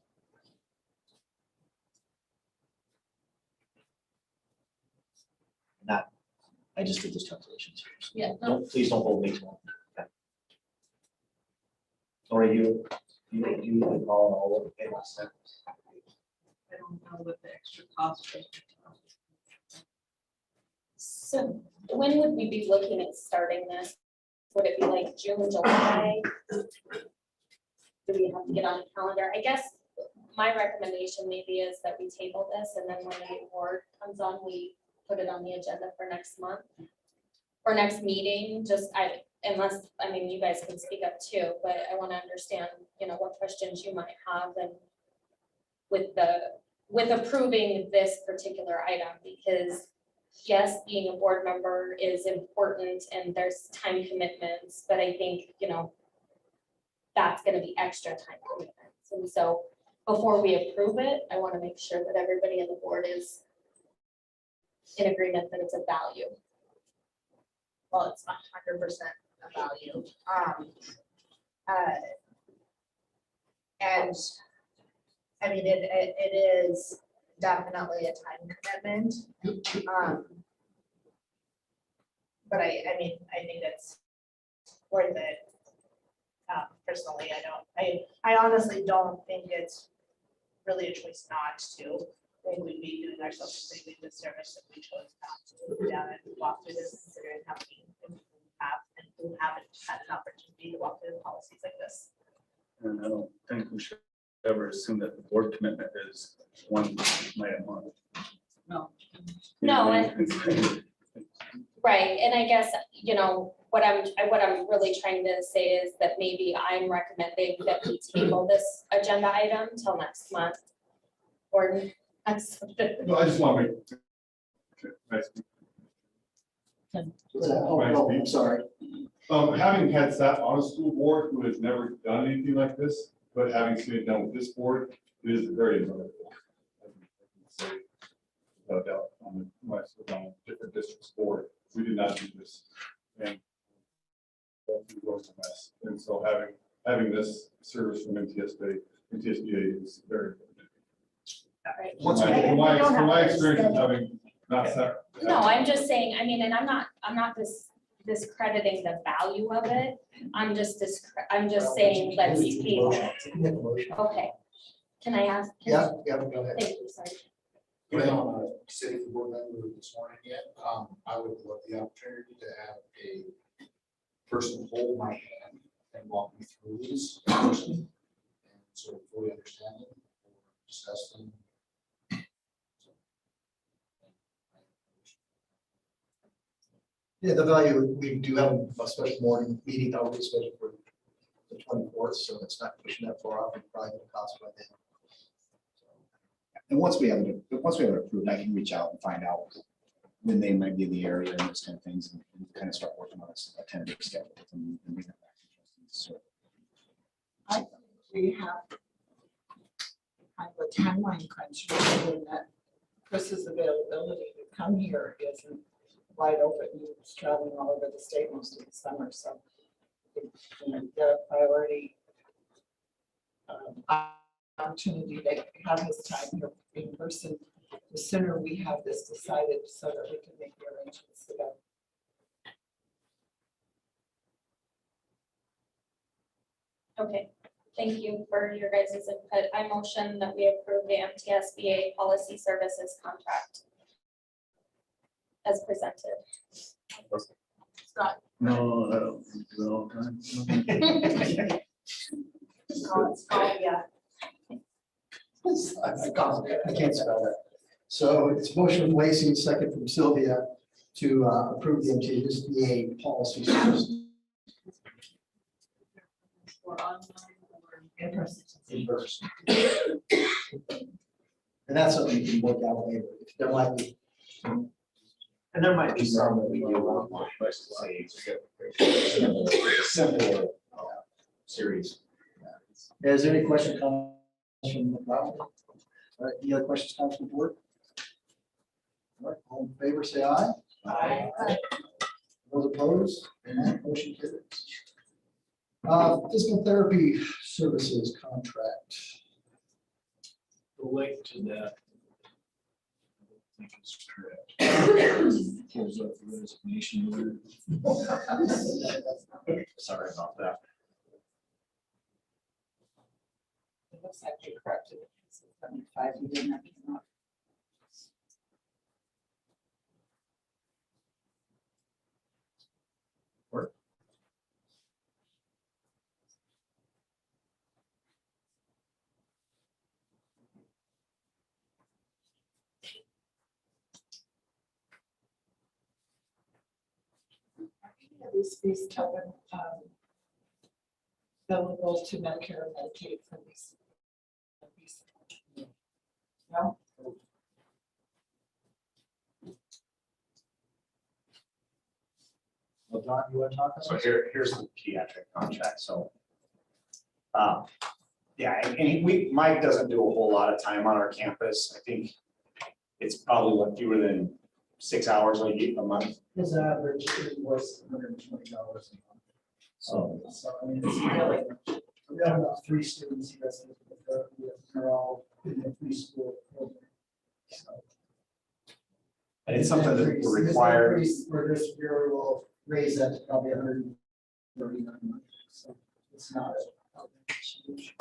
Not, I just did those calculations here. So Yeah, please don't hold me to it. Or you all of it last time. I don't know what the extra cost is. So when would we be looking at starting this? Would it be like June, July? Do we have to get on the calendar? I guess my recommendation maybe is that we table this, and then when the new board comes on, we put it on the agenda for next month. Or next meeting, unless, I mean, you guys can speak up too, but I want to understand, you know, what questions you might have and with approving this particular item, because yes, being a board member is important and there's time commitments, but I think, you know, that's gonna be extra time commitments. And so before we approve it, I want to make sure that everybody on the board is in agreement that it's a value. Well, it's 100% a value. And I mean, it is definitely a time commitment. But I mean, I think it's worth it. Personally, I honestly don't think it's really a choice not to. I think we'd be doing ourselves a pretty big disservice if we chose not to go down and walk through this, considering how many people we have and who haven't had an opportunity to walk through the policies like this. And I don't think we should ever assume that the board commitment is one night a month. No. No, Right, and I guess, what I'm really trying to say is that maybe I'm recommending that we table this agenda item till next month. Gordon, that's. No, I just want to make. Okay, nice. I'm sorry. Having had sat on a school board who has never done anything like this, but having seen it done with this board, it is very enjoyable. I can say, without doubt, on different districts board, we did not do this. And it was a mess. And so having this service from NTSBA is very important. From my experience of having not sat. No, I'm just saying, and I'm not discrediting the value of it. I'm just saying, let's table it. Okay. Can I ask? Yeah, go ahead. Thank you, sorry. Being on a city board member this morning yet, I would love the opportunity to have a person hold my hand and walk me through these and sort of fully understand them or discuss them. Yeah, the value, we do have a special morning meeting already scheduled for the 24th, so it's not pushing that far off, and probably going to cost by then. And once we have it approved, I can reach out and find out when they might be in the area and those kind of things, and kind of start working on a tentative schedule. And bring that back to trustees. So I think we have kind of a timeline crunch, given that Chris's availability to come here isn't wide open. He's traveling all over the state most of the summer, so the priority opportunity to have his time here in person. The sooner we have this decided, so that we can make the arrangements to go. Okay, thank you for your guys' input. I motion that we approve the MTSBA policy services contract as presented. Scott. No, I don't do it all the time. Yeah. I can't spell that. So it's motion from Lacey, second from Sylvia to approve the MTSBA policy services. Or online or in person. In person. And that's something you can work out later. There might be. and there might be some that we do online, but say simple series. Is there any question comments from the crowd? All right, any other questions, comments from the board? All right, all in favor, say aye. Aye. Those opposed, and that motion carries. Physical therapy services contract. The link to that. I think it's correct. Pulls up the resignation letter. Sorry about that. It looks like they corrected it. 75, you didn't have to know. These fees cover billable to Medicare and Medicaid for these. No? Well, Don, you want to talk? So here's the pediatric contract, so. Yeah, and Mike doesn't do a whole lot of time on our campus. I think it's probably what fewer than 6 hours a month. His average was $120 a month. So I mean, it's really, we got about 3 students he does it with, they're all in the preschool program. So And it's something that his we're required. increase For this year, we'll raise that to probably 139 a month. So it's not a huge.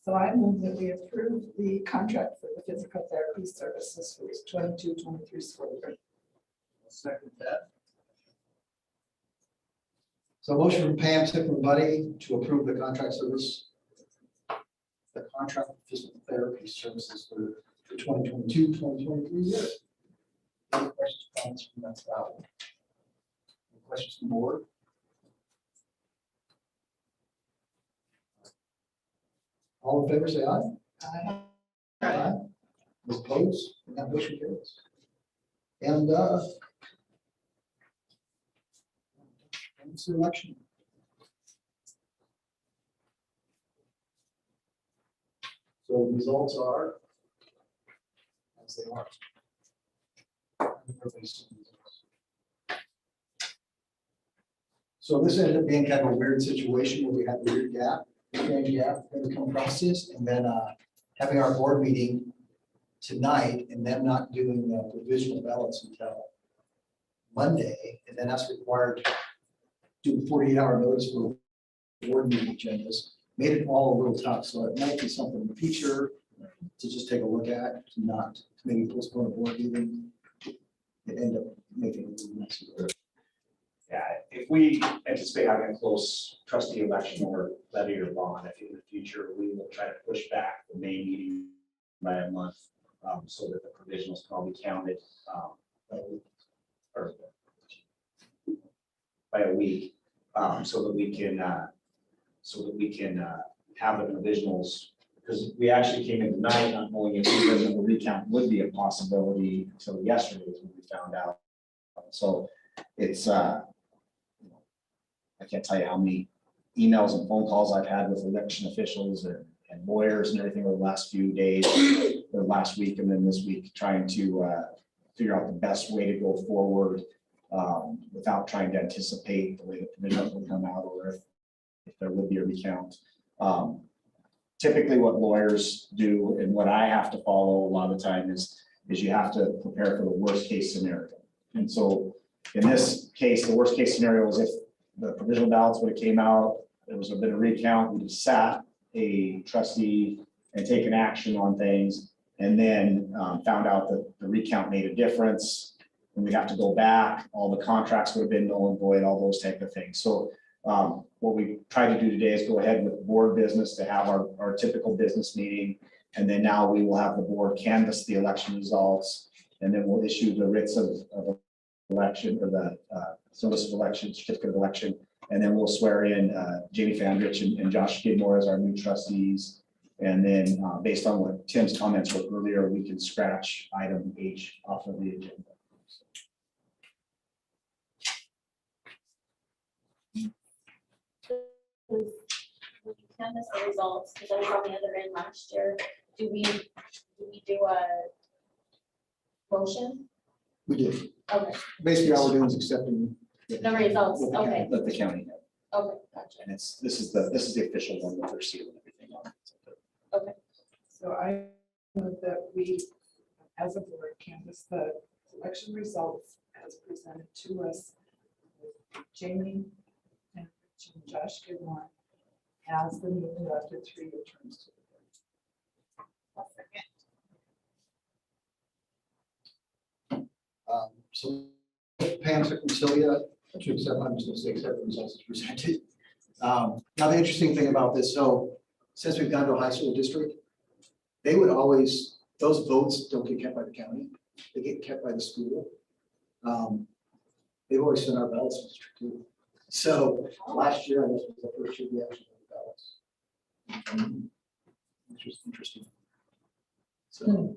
So I move that we approve the contract for the physical therapy services for this 22-23 school year. Second that. So motion from Pam, second from Buddy to approve the contract service. The contract for physical therapy services for the 2022-2023 year. Any questions, comments from that side? Any questions from the board? All in favor, say aye. Aye. Those opposed, and that motion carries. And it's the election. So the results are as they are. So this ended up being kind of a weird situation where we had a weird gap, strange gap, going to come across this, and then having our board meeting tonight and them not doing the provisional ballots until Monday, and then us required to do a 48-hour notice for board meeting agendas, made it all a little tough. So it might be something in the future to just take a look at, to not to maybe postpone a board meeting. It end up making it a little messy. Yeah, if we anticipate having a close trustee election or levy or bond, I think in the future, we will try to push back the May meeting by a month, so that the provisionals can all be counted, or by a week, so that we can, have the provisionals, because we actually came in tonight not knowing if the recount would be a possibility until yesterday when we found out. So it's, I can't tell you how many emails and phone calls I've had with election officials and lawyers and everything over the last few days, or last week and then this week, trying to figure out the best way to go forward without trying to anticipate the way the provisionals will come out, or if there would be a recount. Typically what lawyers do and what I have to follow a lot of the time is you have to prepare for the worst case scenario. And so in this case, the worst case scenario is if the provisional ballots would have came out, there was a bit of recount, we'd have sat a trustee and taken action on things, and then found out that the recount made a difference, and we'd have to go back, all the contracts would have been null and void, all those type of things. So what we try to do today is go ahead with board business to have our typical business meeting, and then now we will have the board canvass the election results, and then we'll issue the writs of election, or the notice of election, certificate of election, and then we'll swear in Jamie Fandrich and Josh Skidmore as our new trustees. And then based on what Tim's comments were earlier, we can scratch item H off of the agenda. When you canvass the results, because I was on the other end last year, do we do a motion? We did. Okay, Basically, all we're doing is accepting. the results, Let the county- okay, Let the county know. okay, gotcha. And this is the official one with their seal and everything on it. So I move that we, as a board, canvass the election results as presented to us with Jamie and Josh Gilmore as the newly elected 3-year terms to the board. So Pam, Secretary Celia, to accept, I'm just going to say accept the results as presented. Now, the interesting thing about this, so since we've gone to a high school district, they would always, those votes don't get kept by the county, they get kept by the school. They've always sent our ballots to District 2. So last year, I guess was the first year we actually got the ballots. Which was interesting. So.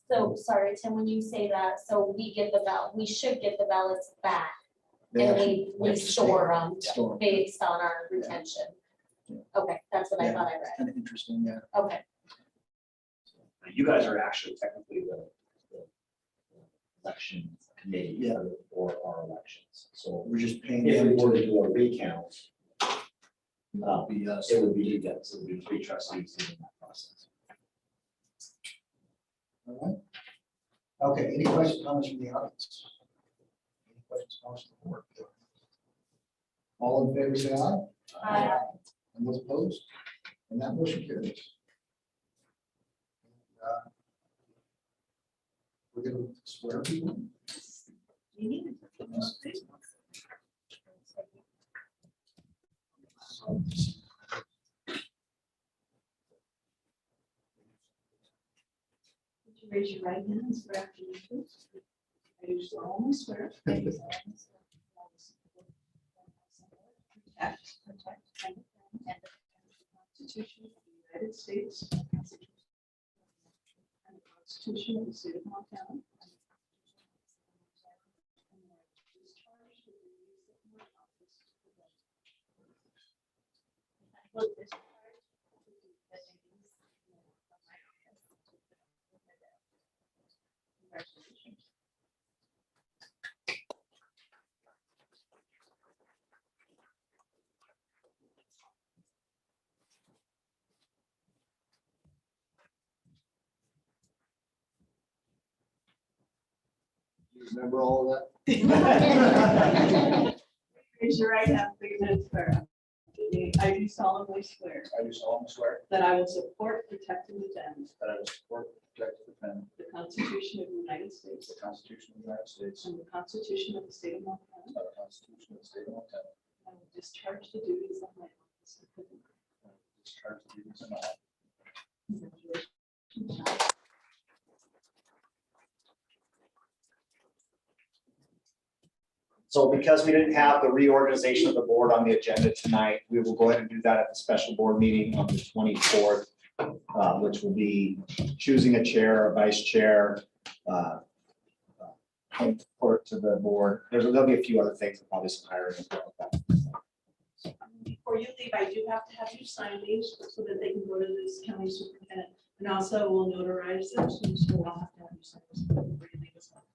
So, sorry, Tim, when you say that, so we get the we should get the ballots back, They and actually we like to store them store 'em. based on our retention. Yeah. Okay, that's what I Yeah. thought I read, Kind of interesting, yeah. okay. You guys are actually technically the election committee Yeah. for our elections. So We're just paying if we them were to to do a recount, be us. it would be you guys, it would be 3 trustees in that process. All right. Okay, any questions, comments from the audience? Any questions, comments from the board? All in favor, say aye. Aye. And those opposed? And that motion carries. We're gonna swear people. Would you raise your right hand and swear after me, please? I do solemnly swear. Protect, and defend the Constitution of the United States. And the Constitution of the State of Montana. And that I will discharge the duties of my office to the best. I will discharge the duties of my office to the best. Congratulations. You remember all of that? Raise your right hand, please, and swear. after me. I do solemnly swear I do solemnly swear that I will support, protect, and defend that I will support, protect, and defend the Constitution of the United States the Constitution of the United States and the Constitution of the State of Montana. and the Constitution of the State of Montana. I will discharge the duties of my office. And I will discharge the duties of my office. Congratulations. So because we didn't have the reorganization of the board on the agenda tonight, we will go ahead and do that at the special board meeting on the 24th, which will be choosing a chair, a vice chair, report to the board. There'll be a few other things, probably some hiring as well. Before you leave, I do have to have you sign these so that they can go to this county superintendent. And also we'll notarize them, so we'll have to have you sign this before you leave as well.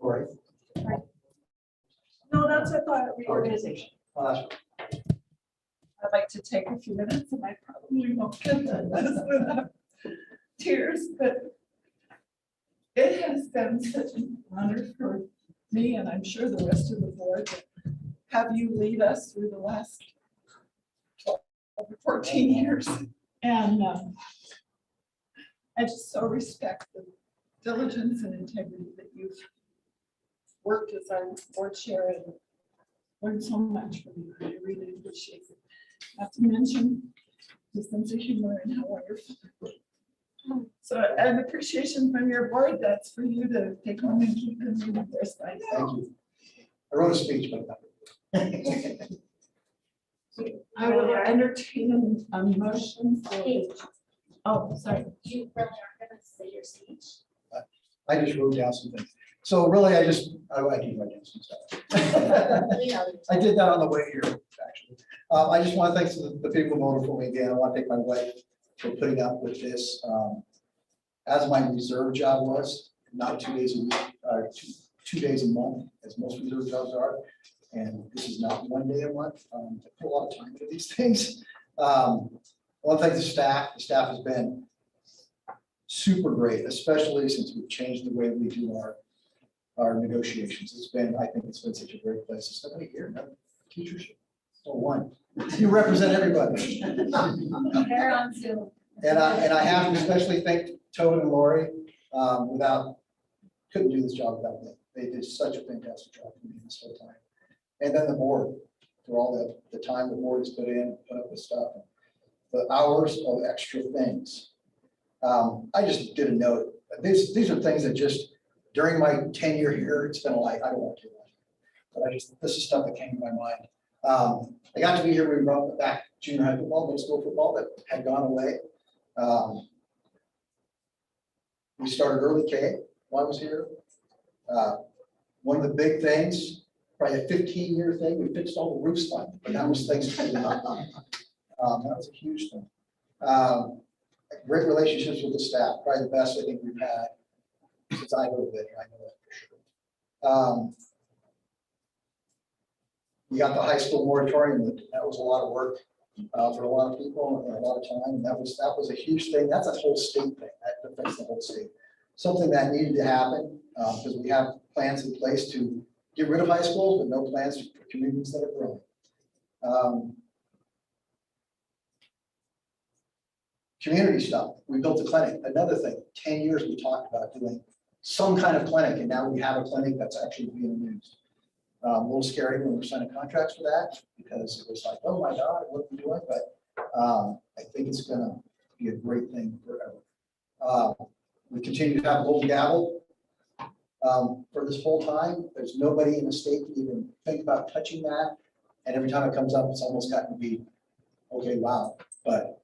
All right. No, that's a reorganization. Well, that's I'd like to take a few minutes, and I probably won't get this without tears, but it has been such an honor for me, and I'm sure the rest of the board, to have you lead us through the last 12 or 14 years. And I just so respect the diligence and integrity that you've worked as our board chair and learned so much from you. I really appreciate it. Not to mention the sense of humor and how wonderful. So an appreciation from your board, that's for you to take home and keep in your first life. Thank you. I wrote a speech, but. I will entertain a motion for. Oh, sorry. You really aren't gonna say your speech? I just wrote down some things. So really, I do write down some stuff. I did that on the way here, actually. I just want to thank the people who voted for me again. I want to thank my wife for putting up with this. As my reserve job was, not 2 days a week, two days a month, as most reserve jobs are. And this is not 1 day a month. I put a lot of time into these things. I want to thank the staff. The staff has been super great, especially since we've changed the way we do our negotiations. I think it's been such a great place. It's somebody here, no teachers. Oh, one. You represent everybody. They're on Zoom. And I have to especially thank Tobin and Lori. Couldn't do this job without them. They did such a fantastic job for me this whole time. And then the board, for all the time the board has put up with stuff, the hours of extra things. I just did a note. These are things that just during my tenure here, it's been like, I don't want to do that. But this is stuff that came to my mind. I got to be here when we brought back junior high football, middle school football that had gone away. We started early K while I was here. One of the big things, probably a 15-year thing, we fixed all the roofs, but that was thanks to That was a huge thing. Great relationships with the staff, probably the best I think we've had since I've been here, I know that for sure. We got the high school moratorium, that was a lot of work for a lot of people and a lot of time, and that was a huge thing. That's a whole state thing, that affects the whole state. Something that needed to happen, because we have plans in place to get rid of high schools, but no plans for communities that are growing. Community stuff, we built a clinic, another thing, 10 years we talked about doing some kind of clinic, and now we have a clinic that's actually being used. A little scary when we're signing contracts for that, because it was like, oh my God, what are we doing? But I think it's gonna be a great thing forever. We continue to have Golden Gavel for this whole time. There's nobody in the state to even think about touching that. And every time it comes up, it's almost gotten to be, okay, wow. But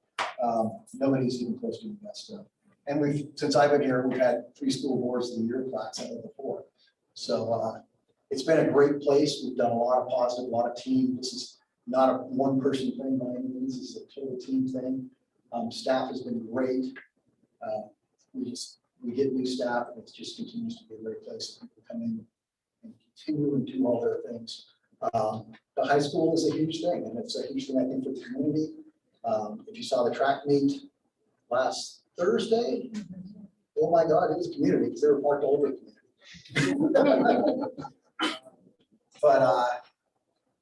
nobody's even close to that stuff. And we've, since I've been here, we've had 3 school boards of the year class out of the 4. So it's been a great place. We've done a lot of positive, a lot of team. This is not a one-person thing by any means. This is a total team thing. Staff has been great. We get new staff, and it just continues to be a great place. People come in and continue and do all their things. The high school is a huge thing, and it's a huge thing, I think, for the community. If you saw the track meet last Thursday, oh my God, it was community, because they were parked all over the community. But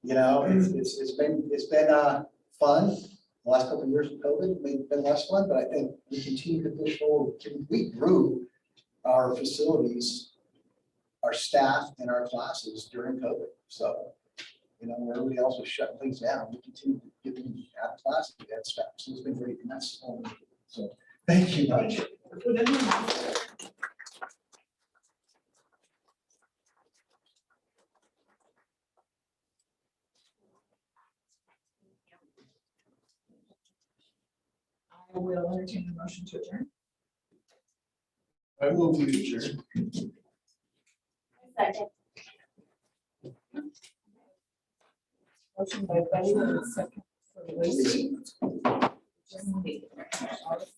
you know, it's been fun. The last couple of years of COVID may have been less fun, but I think we continue to push forward. We grew our facilities, our staff, and our classes during COVID. So, you know, where everybody else was shutting things down, we continue to get them out of classes, we had staff. So it's been great, and that's all. So thank you much. I will entertain a motion to adjourn. I move to adjourn. Second. Motion by Betty, and second for Lacey. Adjourn the meeting. All in